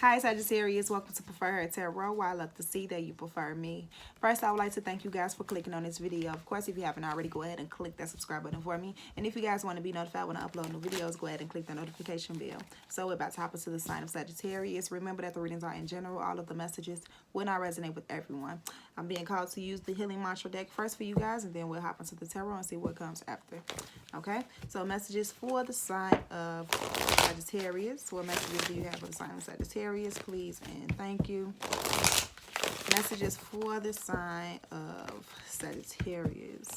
Hi Sagittarius, welcome to Preferher Tarot, where I love to see that you prefer me. First, I would like to thank you guys for clicking on this video. Of course, if you haven't already, go ahead and click that subscribe button for me. And if you guys want to be notified when I upload new videos, go ahead and click the notification bell. So we're about to hop into the sign of Sagittarius. Remember that the readings are in general. All of the messages will not resonate with everyone. I'm being called to use the healing mantra deck first for you guys, and then we'll hop into the tarot and see what comes after. Okay, so messages for the sign of Sagittarius. What messages do you have for the sign of Sagittarius, please and thank you? Messages for the sign of Sagittarius.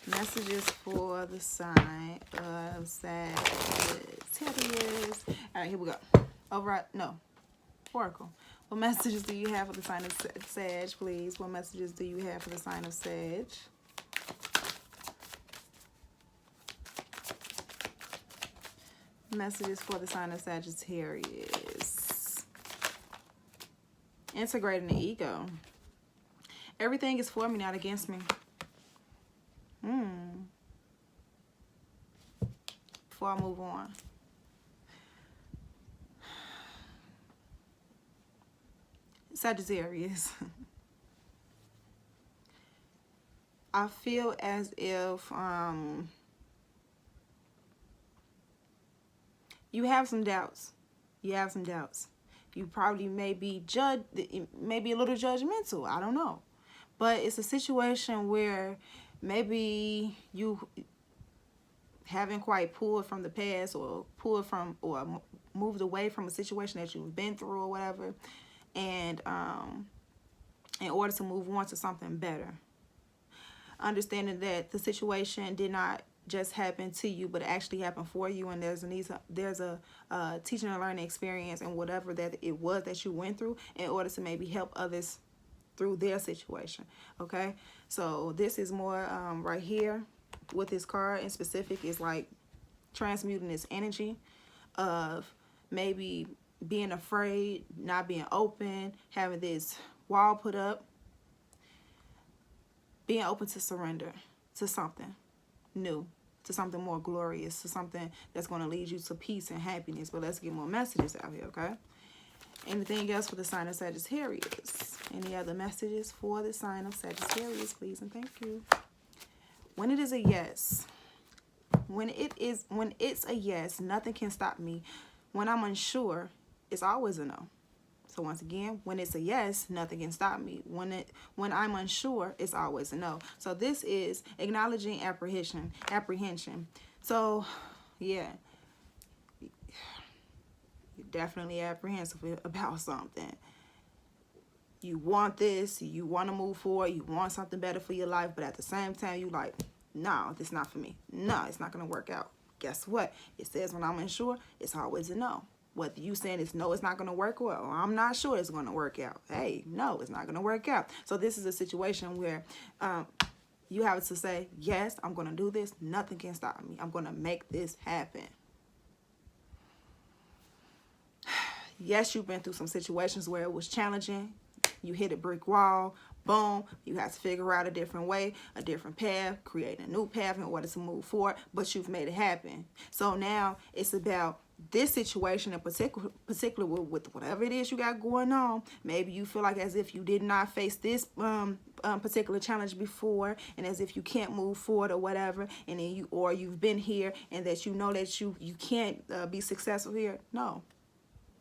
Messages for the sign of Sagittarius. All right, here we go. Oracle. What messages do you have for the sign of Sag, please? What messages do you have for the sign of Sag? Messages for the sign of Sagittarius. Integrating the ego. Everything is for me, not against me. Before I move on. Sagittarius. I feel as if you have some doubts. You have some doubts. You probably may be maybe a little judgmental. I don't know. But it's a situation where maybe you haven't quite pulled from the past or moved away from a situation that you've been through or whatever. And in order to move on to something better. Understanding that the situation did not just happen to you, but it actually happened for you, and there's a teaching and learning experience and whatever that it was that you went through in order to maybe help others through their situation. Okay, so this is more right here with this card in specific is like transmuting this energy of maybe being afraid, not being open, having this wall put up, being open to surrender to something new, to something more glorious, to something that's going to lead you to peace and happiness. But let's get more messages out here, okay? Anything else for the sign of Sagittarius? Any other messages for the sign of Sagittarius, please and thank you? When it is a yes, when it's a yes, nothing can stop me. When I'm unsure, it's always a no. So once again, when it's a yes, nothing can stop me. When I'm unsure, it's always a no. So this is acknowledging apprehension. So yeah, you're definitely apprehensive about something. You want this, you want to move forward, you want something better for your life, but at the same time, you like, no, this is not for me. No, it's not going to work out. Guess what? It says when I'm unsure, it's always a no. Whether you saying it's no, it's not going to work well, or I'm not sure it's going to work out. Hey, no, it's not going to work out. So this is a situation where you have to say, yes, I'm going to do this. Nothing can stop me. I'm going to make this happen. Yes, you've been through some situations where it was challenging. You hit a brick wall. Boom, you have to figure out a different way, a different path, create a new path in order to move forward, but you've made it happen. So now it's about this situation in particular with whatever it is you got going on. Maybe you feel like as if you did not face this particular challenge before, and as if you can't move forward or whatever, and then you've been here and that you know that you can't be successful here. No.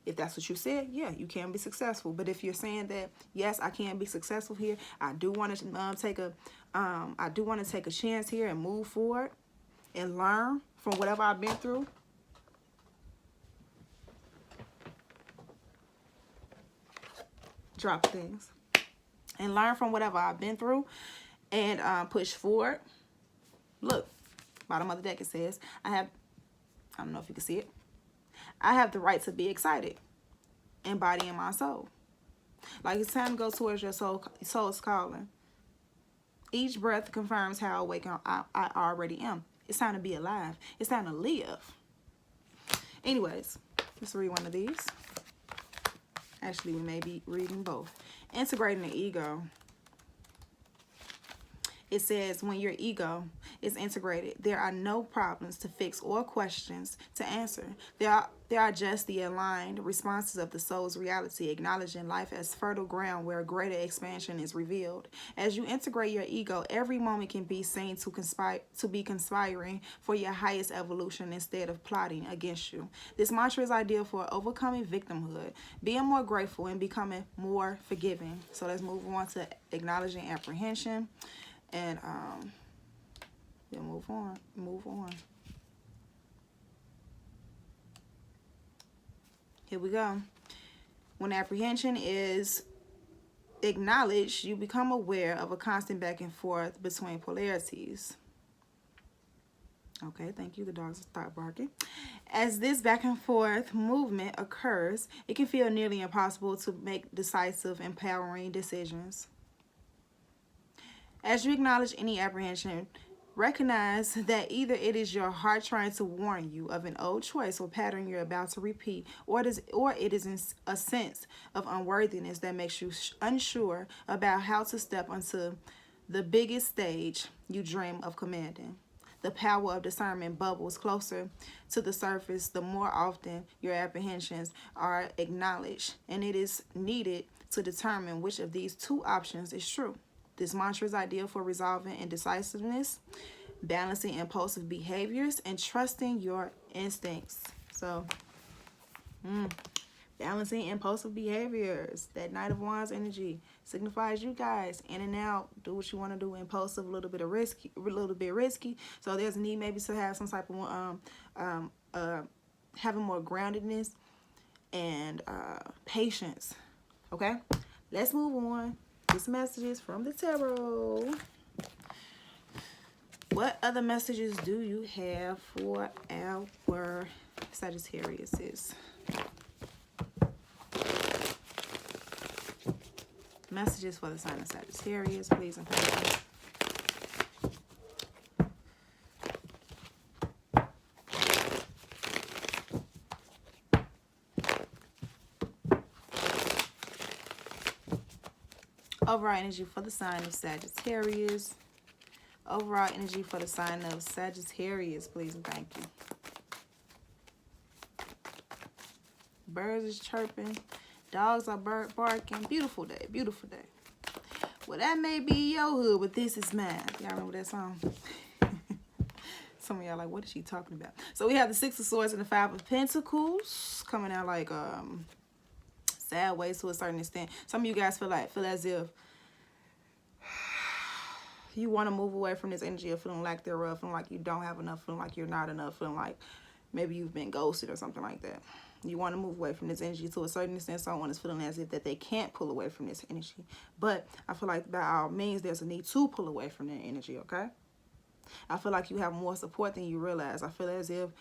If that's what you said, yeah, you can be successful. But if you're saying that, yes, I can be successful here, I do want to take a chance here and move forward and learn from whatever I've been through. Drop things and learn from whatever I've been through and push forward. Look, bottom of the deck it says, I don't know if you can see it. I have the right to be excited in body and my soul. Like it's time to go towards your soul's calling. Each breath confirms how awake I already am. It's time to be alive. It's time to live. Anyways, let's read one of these. Actually, we may be reading both. Integrating the ego. It says, when your ego is integrated, there are no problems to fix or questions to answer. There are just the aligned responses of the soul's reality, acknowledging life as fertile ground where greater expansion is revealed. As you integrate your ego, every moment can be seen to be conspiring for your highest evolution instead of plotting against you. This mantra is ideal for overcoming victimhood, being more grateful, and becoming more forgiving. So let's move on to acknowledging apprehension. And then move on. Here we go. When apprehension is acknowledged, you become aware of a constant back and forth between polarities. Okay, thank you. The dogs stop barking. As this back and forth movement occurs, it can feel nearly impossible to make decisive, empowering decisions. As you acknowledge any apprehension, recognize that either it is your heart trying to warn you of an old choice or pattern you're about to repeat, or it is a sense of unworthiness that makes you unsure about how to step onto the biggest stage you dream of commanding. The power of discernment bubbles closer to the surface the more often your apprehensions are acknowledged, and it is needed to determine which of these two options is true. This mantra is ideal for resolving indecisiveness, balancing impulsive behaviors, and trusting your instincts. So, balancing impulsive behaviors. That Knight of Wands energy signifies you guys in and out. Do what you want to do. Impulsive, a little bit risky. So there's a need maybe to have some type of having more groundedness and patience. Okay, let's move on. These messages from the tarot. What other messages do you have for our Sagittariuses? Messages for the sign of Sagittarius, please and thank you. Overall energy for the sign of Sagittarius. Overall energy for the sign of Sagittarius, please and thank you. Birds is chirping. Dogs are barking. Beautiful day. Beautiful day. Well, that may be your hood, but this is mine. Y'all remember that song? Some of y'all like, what is she talking about? So we have the Six of Swords and the Five of Pentacles coming out like sad ways to a certain extent. Some of you guys feel as if you want to move away from this energy of feeling lack thereof, feeling like you don't have enough, feeling like you're not enough, feeling like maybe you've been ghosted or something like that. You want to move away from this energy to a certain extent. Someone is feeling as if that they can't pull away from this energy. But I feel like by all means, there's a need to pull away from that energy, okay? I feel like you have more support than you realize. I feel as if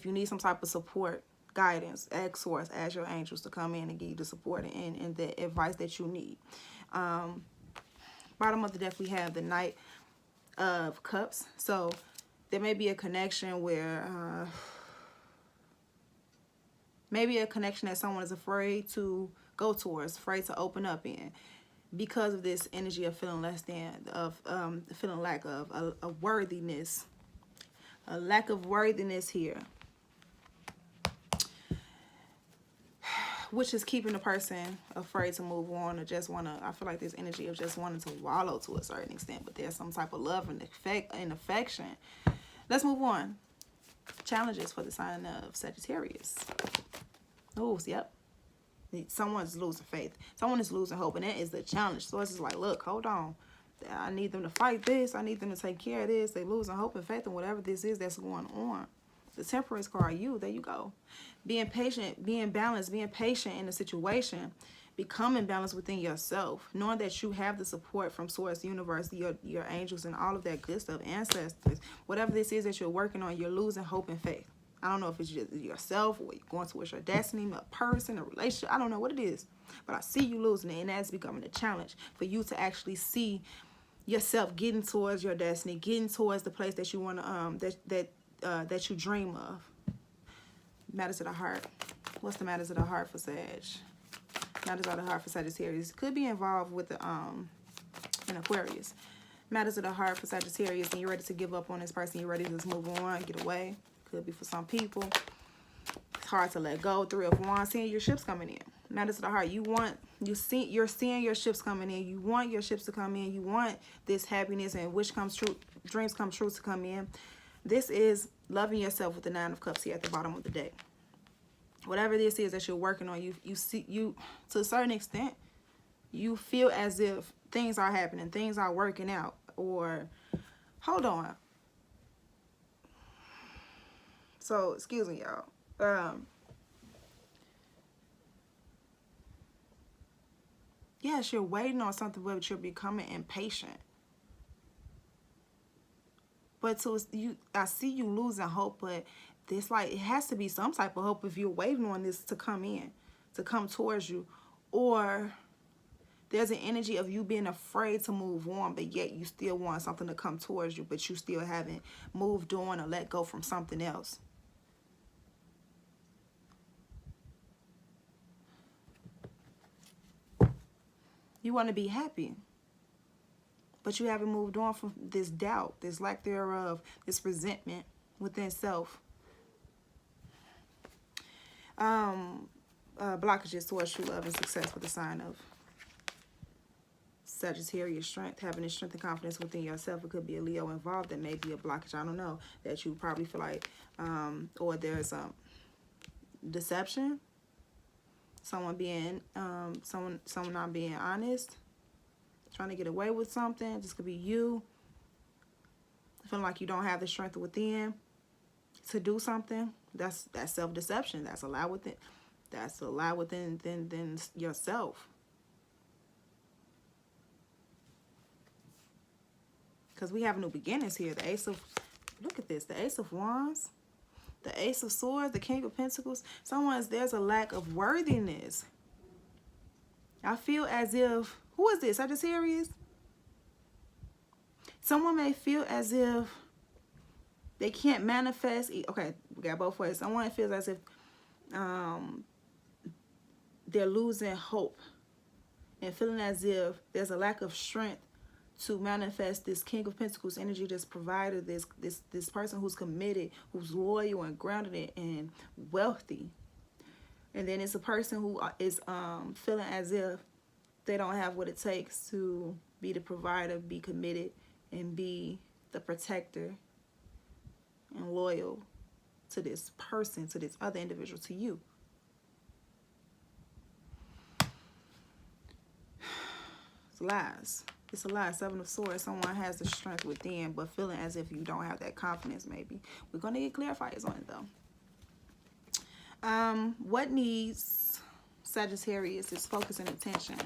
you need some type of support, guidance, ask source, ask your angels to come in and give you the support and the advice that you need. Bottom of the deck, we have the Knight of Cups. So there may be a connection where maybe a connection that someone is afraid to go towards, afraid to open up in, because of this energy of feeling less than, of feeling lack of a worthiness, a lack of worthiness here, which is keeping the person afraid to move on or just want to, I feel like this energy of just wanting to wallow to a certain extent, but there's some type of love and affection. Let's move on. Challenges for the sign of Sagittarius. Oh, yep. Someone's losing faith. Someone is losing hope, and that is the challenge. So it's just like, look, hold on. I need them to fight this. I need them to take care of this. They're losing hope and faith in whatever this is that's going on. The Temperance card, there you go. Being patient, being balanced, being patient in the situation, becoming balanced within yourself, knowing that you have the support from Source, Universe, your angels, and all of that good stuff, ancestors. Whatever this is that you're working on, you're losing hope and faith. I don't know if it's just yourself or you're going towards your destiny, a person, a relationship. I don't know what it is, but I see you losing it, and that's becoming a challenge for you to actually see yourself getting towards your destiny, getting towards the place that you want to that you dream of. Matters of the heart. What's the matters of the heart for Sag? Matters of the heart for Sagittarius. Could be involved with the and Aquarius. Matters of the heart for Sagittarius, and you're ready to give up on this person. You're ready to just move on, get away. Could be for some people. It's hard to let go. Three of Wands, seeing your ships coming in. Matters of the heart. You're seeing your ships coming in. You want your ships to come in. You want this happiness and wish comes true, dreams come true to come in. This is loving yourself with the Nine of Cups here at the bottom of the deck. Whatever this is that you're working on, you see, to a certain extent, you feel as if things are happening, things are working out. Or, hold on. So, excuse me, y'all. Yes, you're waiting on something, but you're becoming impatient. But I see you losing hope, but this, like, it has to be some type of hope if you're waiting on this to come in, to come towards you. Or there's an energy of you being afraid to move on, but yet you still want something to come towards you, but you still haven't moved on or let go from something else. You want to be happy, but you haven't moved on from this doubt, this lack thereof, this resentment within self. Blockages towards true love and success with the sign of Sagittarius. Strength, having this strength and confidence within yourself. It could be a Leo involved. That may be a blockage, I don't know, that you probably feel like, or there's deception, someone being someone not being honest, trying to get away with something. This could be you feeling like you don't have the strength within to do something. That's self-deception. That's allowed within. That's allowed within yourself. Because we have new beginnings here. The Ace of, look at this, the Ace of Wands, the Ace of Swords, the King of Pentacles. There's a lack of worthiness. I feel as if, who is this, Sagittarius? Someone may feel as if they can't manifest. Okay, we got both ways. Someone feels as if they're losing hope and feeling as if there's a lack of strength to manifest this King of Pentacles energy, this provider, this person who's committed, who's loyal and grounded and wealthy. And then it's a person who is feeling as if they don't have what it takes to be the provider, be committed, and be the protector and loyal to this person, to this other individual, to you. It's lies. It's a lie. Seven of Swords. Someone has the strength within, but feeling as if you don't have that confidence, maybe. We're going to get clarifiers on it, though. What needs Sagittarius is focus and attention.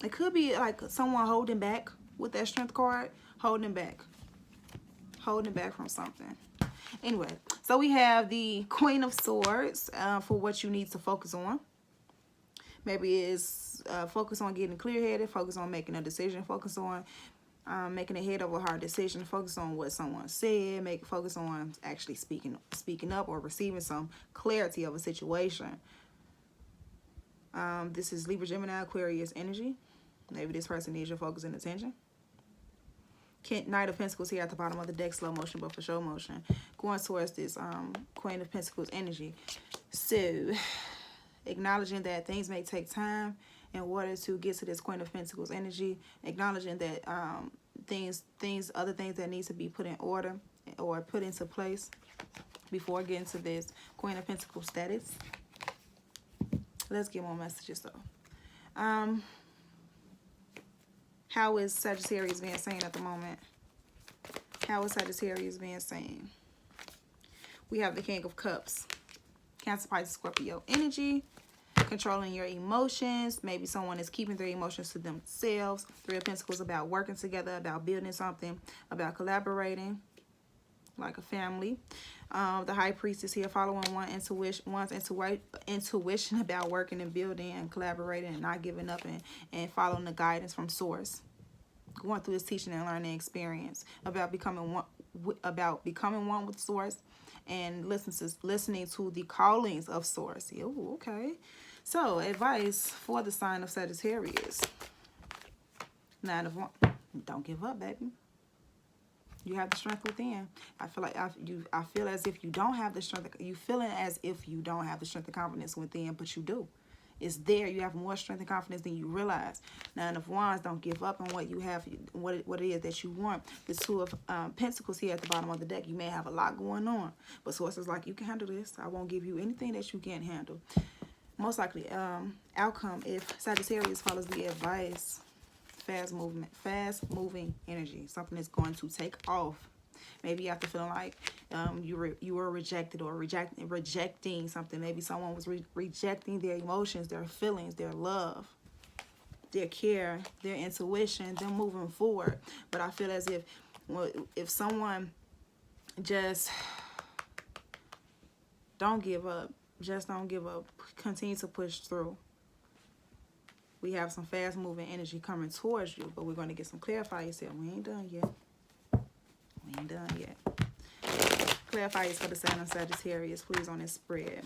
It could be like someone holding back with that strength card. Holding back from something. Anyway, so we have the Queen of Swords for what you need to focus on. Maybe it's focus on getting clear-headed, focus on making a decision, focus on making a head over heart decision, focus on what someone said, focus on actually speaking up or receiving some clarity of a situation. This is Libra, Gemini, Aquarius energy. Maybe this person needs your focus and attention. Knight of Pentacles here at the bottom of the deck, slow motion, but for show motion. Going towards this Queen of Pentacles energy. So, acknowledging that things may take time in order to get to this Queen of Pentacles energy. Acknowledging that other things that need to be put in order or put into place before getting to this Queen of Pentacles status. Let's get more messages, though. How is Sagittarius being seen at the moment? How is Sagittarius being seen? We have the King of Cups. Cancer, Pisces, Scorpio energy. Controlling your emotions. Maybe someone is keeping their emotions to themselves. Three of Pentacles about working together, about building something, about collaborating like a family. The High Priestess here following one's intuition about working and building and collaborating and not giving up and following the guidance from source. Going through this teaching and learning experience about becoming one with source and listening to the callings of source. Ooh, okay. So, advice for the sign of Sagittarius. 9 of Wands. Don't give up, baby. You have the strength within. I feel like I feel as if you don't have the strength. You feeling as if you don't have the strength and confidence within, but you do. It's there. You have more strength and confidence than you realize. 9 of Wands, don't give up on what you have, what it is that you want. The 2 of Pentacles here at the bottom of the deck. You may have a lot going on, but Source is like, you can handle this. I won't give you anything that you can't handle. Most likely, outcome, if Sagittarius follows the advice, fast moving energy. Something is going to take off. Maybe after feeling like you were rejected or rejecting something. Maybe someone was rejecting their emotions, their feelings, their love, their care, their intuition, them moving forward. But I feel as if someone just don't give up. Just don't give up. Continue to push through. We have some fast-moving energy coming towards you, but we're going to get some clarifiers here. We ain't done yet. We ain't done yet. Clarifiers for the sign of Sagittarius, please, on this spread.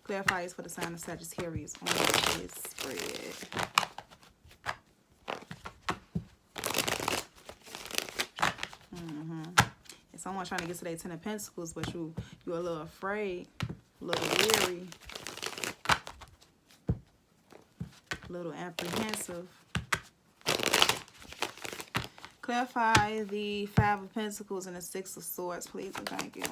Clarifiers for the sign of Sagittarius on this spread. Someone trying to get to their 10 of Pentacles, but you're a little afraid, a little weary, a little apprehensive. Clarify the 5 of Pentacles and the 6 of Swords, please, and thank you.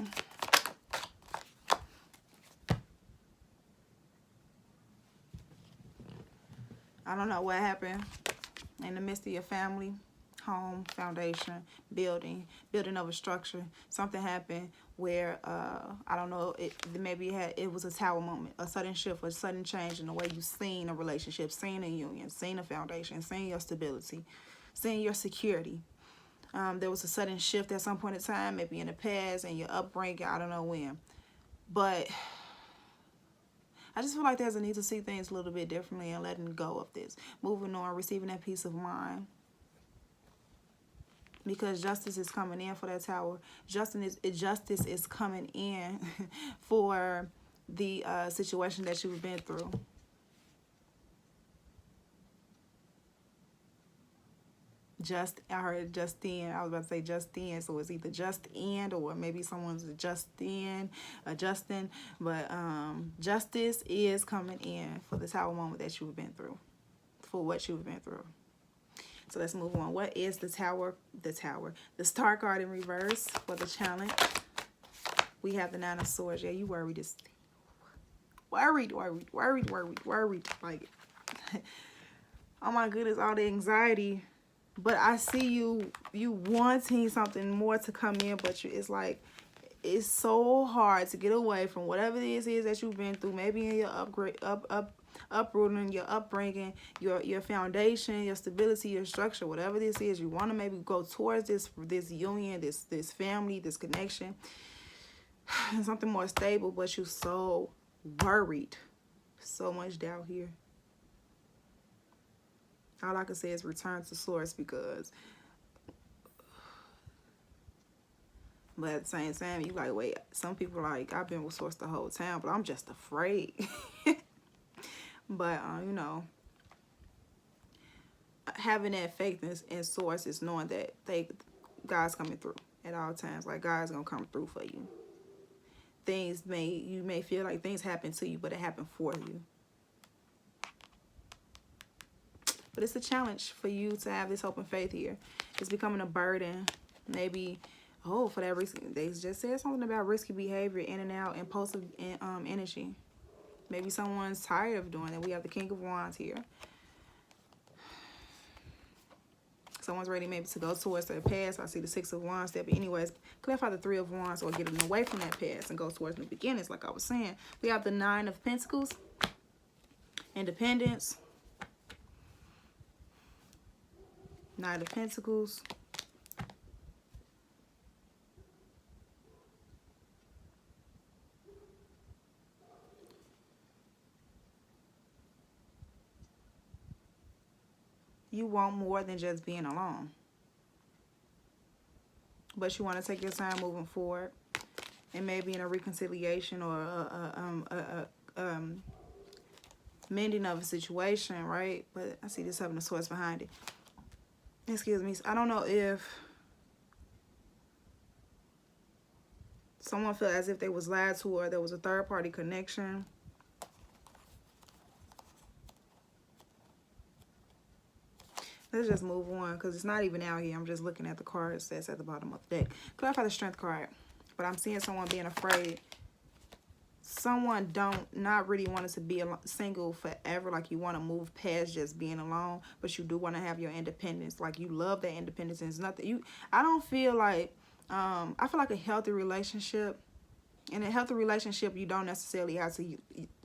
I don't know what happened in the midst of your family, home, foundation, building of a structure. Something happened where I don't know, maybe it was a tower moment, a sudden shift, a sudden change in the way you seen a relationship, seen a union, seen a foundation, seen your stability, seen your security. There was a sudden shift at some point in time, maybe in the past, and your upbringing, I don't know when. But I just feel like there's a need to see things a little bit differently and letting go of this. Moving on, receiving that peace of mind. Because justice is coming in for that tower. Justice is coming in for the situation that you've been through. I heard just then. I was about to say just then, so it's either just and or maybe someone's just then, adjusting. But justice is coming in for the tower moment that you've been through, for what you've been through. So let's move on. What is the tower? The tower. The Star card in reverse for the challenge. We have the 9 of Swords. Yeah, you worried. Worried. Like, oh my goodness, all the anxiety. But I see you wanting something more to come in, but it's like, it's so hard to get away from whatever this is that you've been through. Maybe in your uprooting, your upbringing, your foundation, your stability, your structure, whatever this is, you want to maybe go towards this union, this family, this connection, something more stable, but you're so worried. So much doubt here. All I can say is return to source, because but at the same time, you like, wait, some people are like, I've been with source the whole time, but I'm just afraid. But, you know, having that faith in source is knowing that God's coming through at all times. Like, God's going to come through for you. You may feel like things happen to you, but it happened for you. But it's a challenge for you to have this hope and faith here. It's becoming a burden. Maybe, for that risky. They just said something about risky behavior, in and out, impulsive energy. Maybe someone's tired of doing it. We have the King of Wands here. Someone's ready maybe to go towards their past. I see the 6 of Wands there. But anyways, clarify the 3 of Wands or getting away from that past and go towards new beginnings, like I was saying. We have the 9 of Pentacles. Independence. 9 of Pentacles. You want more than just being alone. But you want to take your time moving forward. It may be in a reconciliation or mending of a situation, right? But I see this Seven of Swords behind it. Excuse me. I don't know if someone felt as if they was lied to or there was a third-party connection. Let's just move on because it's not even out here. I'm just looking at the cards that's at the bottom of the deck. Clarify the Strength card. But I'm seeing someone being afraid. Someone not really wanting to be single forever. Like you want to move past just being alone. But you do want to have your independence. Like you love that independence. And it's nothing. I don't feel like... I feel like a healthy relationship. In a healthy relationship, you don't necessarily have to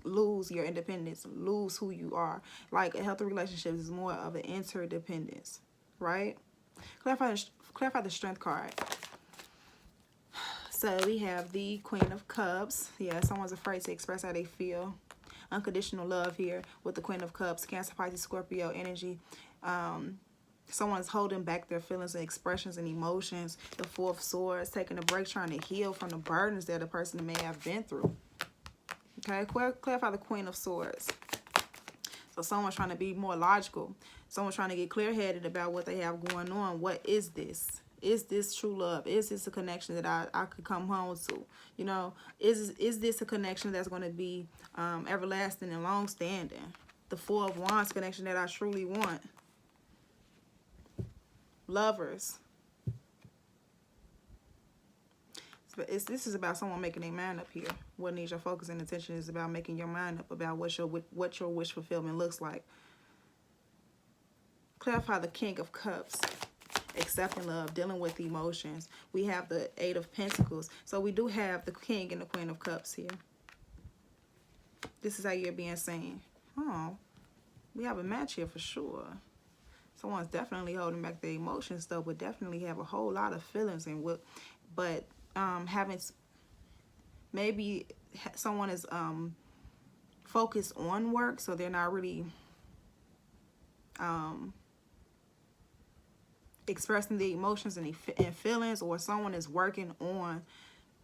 lose your independence, lose who you are. Like a healthy relationship is more of an interdependence, right? Clarify the Strength card. So we have the Queen of Cups. Yeah, someone's afraid to express how they feel. Unconditional love here with the Queen of Cups. Cancer, Pisces, Scorpio energy. Someone's holding back their feelings and expressions and emotions. The Four of Swords, taking a break, trying to heal from the burdens that the person may have been through. Okay, clarify the Queen of Swords. So someone's trying to be more logical. Someone's trying to get clear-headed about what they have going on. What is this? Is this true love? Is this a connection that I could come home to? You know, is this a connection that's going to be everlasting and long-standing? The Four of Wands connection that I truly want. Lovers. This is about someone making their mind up here. What needs your focus and attention is about making your mind up about what your wish fulfillment looks like. Clarify the King of Cups. Accepting love, dealing with emotions. We have the Eight of Pentacles. So we do have the King and the Queen of Cups here. This is how you're being seen. Oh, we have a match here for sure. Someone's definitely holding back their emotions though, but definitely have a whole lot of feelings and having maybe someone is focused on work, so they're not really expressing the emotions and feelings, or someone is working on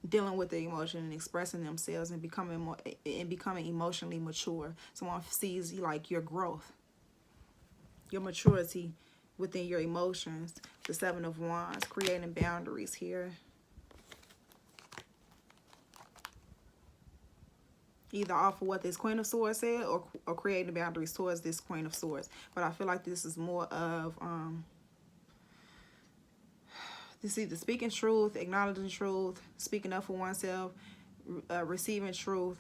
dealing with the emotion and expressing themselves and becoming emotionally mature. Someone sees like your growth, your maturity within your emotions. The Seven of Wands, creating boundaries here. Either off of what this Queen of Swords said or creating boundaries towards this Queen of Swords. But I feel like this is more of this is either speaking truth, acknowledging truth, speaking up for oneself, receiving truth,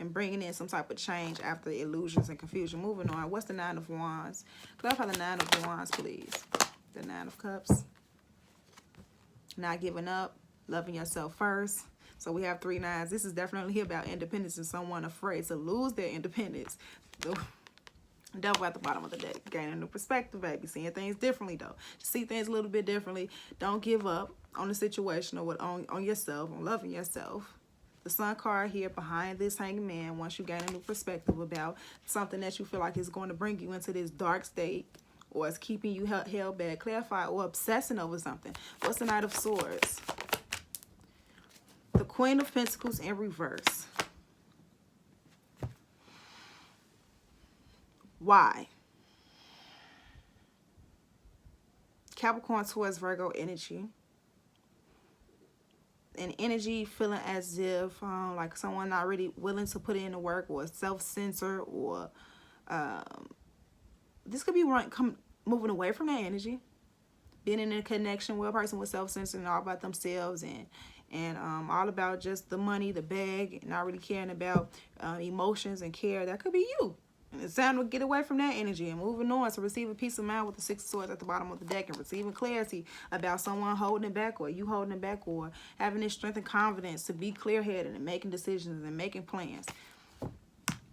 and bringing in some type of change after illusions and confusion. Moving on. What's the Nine of Wands? Clarify the Nine of Wands, please. The Nine of Cups. Not giving up. Loving yourself first. So we have 3 nines. This is definitely about independence and someone afraid to lose their independence. The Devil at the bottom of the deck. Gaining a new perspective, baby. Seeing things differently, though. Just see things a little bit differently. Don't give up on the situation or on yourself, on loving yourself. The Sun card here behind this Hanged Man, once you gain a new perspective about something that you feel like is going to bring you into this dark state or is keeping you held back, clarify, or obsessing over something. What's the Knight of Swords? The Queen of Pentacles in reverse. Why? Capricorn towards Virgo energy. An energy feeling as if like someone not really willing to put in the work or self-censor, or this could be moving away from that energy. Being in a connection with a person with self-censoring, all about themselves and all about just the money, the bag, and not really caring about emotions and care. That could be you. And it's time to get away from that energy and moving on to receive a peace of mind with the Six of Swords at the bottom of the deck, and receiving clarity about someone holding it back or you holding it back, or having this strength and confidence to be clear-headed and making decisions and making plans.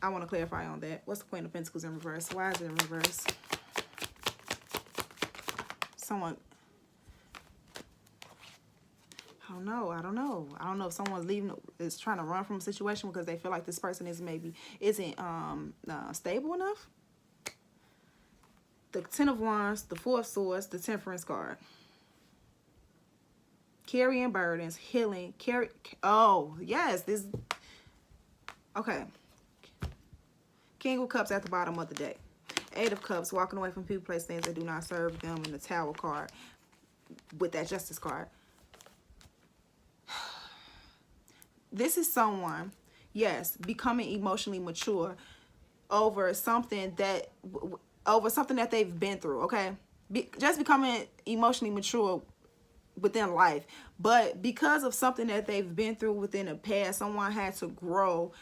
I want to clarify on that. What's the Queen of Pentacles in reverse? Why is it in reverse? Someone... I don't know if someone's is trying to run from a situation because they feel like this person isn't stable enough. The Ten of Wands, the Four of Swords, the Temperance card. carrying burdens, healing, oh, yes, this, okay. King of Cups at the bottom of the deck. Eight of Cups, walking away from people, place, things that do not serve them, in the Tower card with that Justice card. This is someone, yes, becoming emotionally mature over something that they've been through, okay? Just becoming emotionally mature within life, but because of something that they've been through within the past, someone had to grow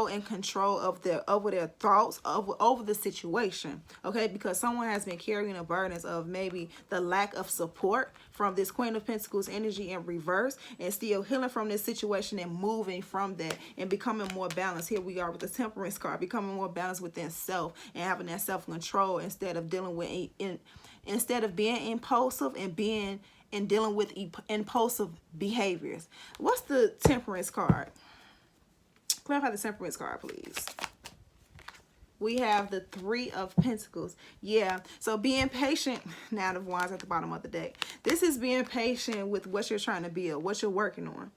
in control of over their thoughts over the situation, okay? Because someone has been carrying the burdens of maybe the lack of support from this Queen of Pentacles energy in reverse, and still healing from this situation and moving from that and becoming more balanced. Here we are with the Temperance card, becoming more balanced within self and having that self-control instead of dealing with instead of being impulsive and dealing with impulsive behaviors. What's the Temperance card? Clarify the Temperance card, please. We have the Three of Pentacles. Yeah, so being patient. Nine of Wands at the bottom of the deck. This is being patient with what you're trying to build, what you're working on.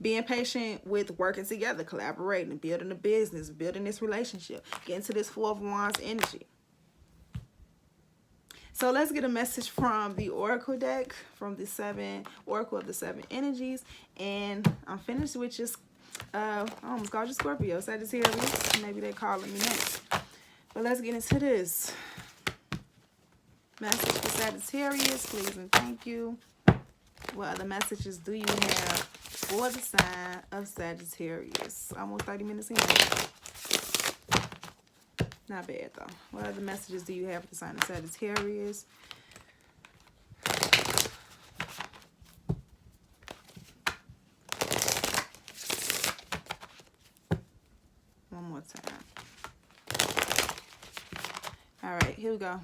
Being patient with working together, collaborating, building a business, building this relationship. Getting to this Four of Wands energy. So let's get a message from the Oracle deck, from the Oracle of the Seven Energies. And I'm finished with just, I almost called you Scorpio, Sagittarius. Maybe they're calling me next. But let's get into this. Message for Sagittarius, please and thank you. What other messages do you have for the sign of Sagittarius? Almost 30 minutes in. Not bad, though. What other messages do you have for the sign of Sagittarius? One more time. All right, here we go.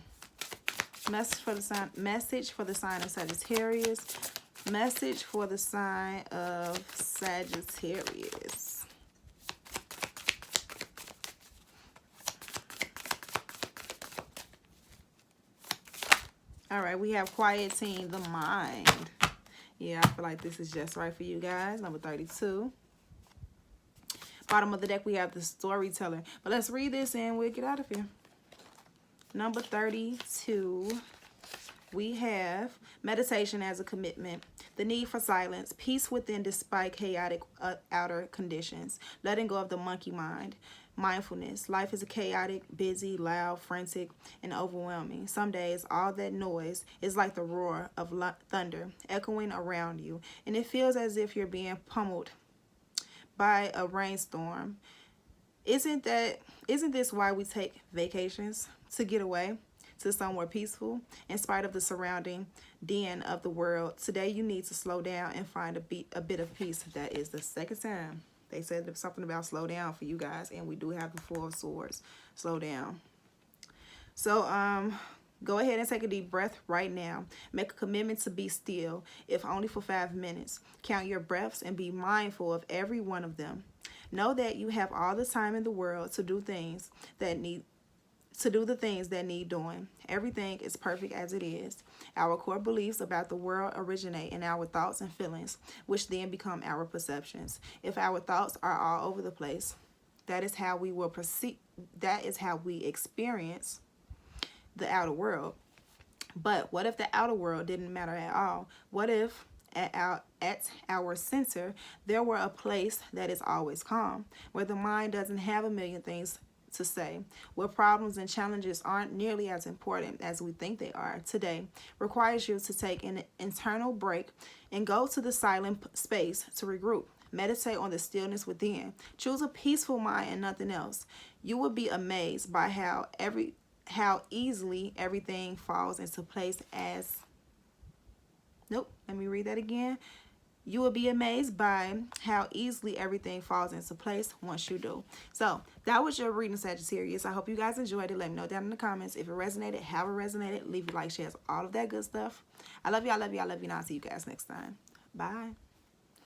Message for the sign of Sagittarius. Message for the sign of Sagittarius. All right, we have quieting the mind. Yeah, I feel like this is just right for you guys. Number 32. Bottom of the deck, we have the Storyteller. But let's read this and we'll get out of here. Number 32. We have meditation as a commitment, the need for silence, peace within despite chaotic outer conditions, letting go of the monkey mind, mindfulness. Life is chaotic, busy, loud, frantic, and overwhelming. Some days, all that noise is like the roar of thunder echoing around you, and it feels as if you're being pummeled by a rainstorm. Isn't this why we take vacations? To get away to somewhere peaceful in spite of the surrounding din of the world. Today you need to slow down and find a bit of peace. That is the second time they said something about slow down for you guys, and we do have the Four of Swords. Slow down. So go ahead and take a deep breath right now. Make a commitment to be still, if only for 5 minutes. Count your breaths and be mindful of every one of them. Know that you have all the time in the world to do the things that need doing. Everything is perfect as it is. Our core beliefs about the world originate in our thoughts and feelings, which then become our perceptions. If our thoughts are all over the place, that is how we will perceive. That is how we experience the outer world. But what if the outer world didn't matter at all? What if at our center there were a place that is always calm, where the mind doesn't have a million things to say, where problems and challenges aren't nearly as important as we think they are? Today requires you to take an internal break and go to the silent space to regroup. Meditate on the stillness within. Choose a peaceful mind and nothing else. You will be amazed by how easily everything falls into place as... Nope, let me read that again. You will be amazed by how easily everything falls into place once you do. So that was your reading, Sagittarius. I hope you guys enjoyed it. Let me know down in the comments if it resonated, how it resonated. Leave a like, shares, all of that good stuff. I love you. I love you. I love you. And I'll see you guys next time. Bye.